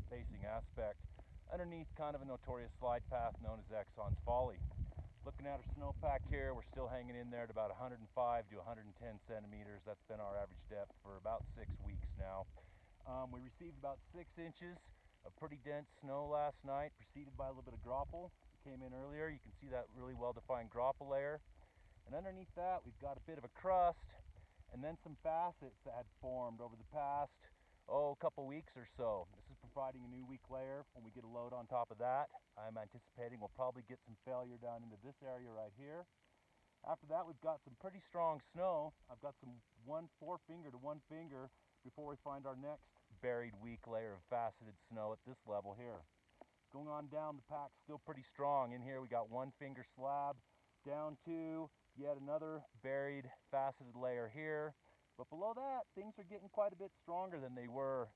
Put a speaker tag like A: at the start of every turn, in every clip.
A: facing aspect underneath kind of a notorious slide path known as Exxon's Folly. Looking at our snowpack here, we're still hanging in there at about 105 to 110 centimeters. That's been our average depth for about 6 weeks now. We received about 6 inches of pretty dense snow last night, preceded by a little bit of graupel. It came in earlier. You can see that really well-defined graupel layer. And underneath that, we've got a bit of a crust and then some facets that had formed over the past, couple weeks or so. This is providing a new weak layer. When we get a load on top of that, I'm anticipating we'll probably get some failure down into this area right here. After that, we've got some pretty strong snow. I've got some 1 forefinger to 1 finger before we find our next buried weak layer of faceted snow at this level here. Going on down, the pack's still pretty strong. In here we got 1 finger slab, down to yet another buried faceted layer here. But below that, things are getting quite a bit stronger than they were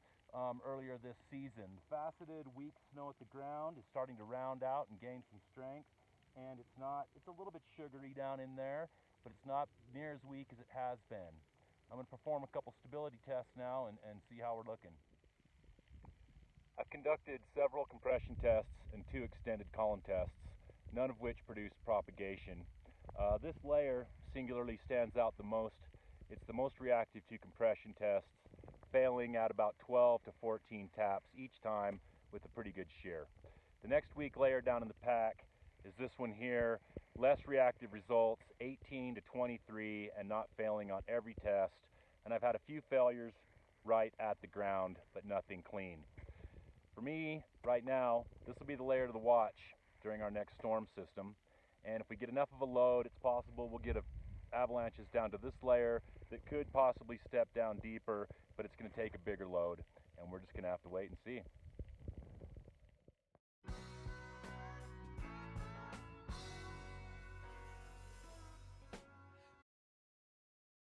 A: earlier this season. Faceted weak snow at the ground is starting to round out and gain some strength. And it's a little bit sugary down in there, but it's not near as weak as it has been. I'm going to perform a couple stability tests now and see how we're looking. I've conducted several compression tests and 2 extended column tests, none of which produced propagation. This layer singularly stands out the most. It's the most reactive to compression tests, failing at about 12 to 14 taps each time with a pretty good shear. The next weak layer down in the pack is this one here. Less reactive results, 18 to 23, and not failing on every test. And I've had a few failures right at the ground, but nothing clean. For me, right now, this will be the layer to watch during our next storm system. And if we get enough of a load, it's possible we'll get avalanches down to this layer that could possibly step down deeper, but it's going to take a bigger load, and we're just going to have to wait and see.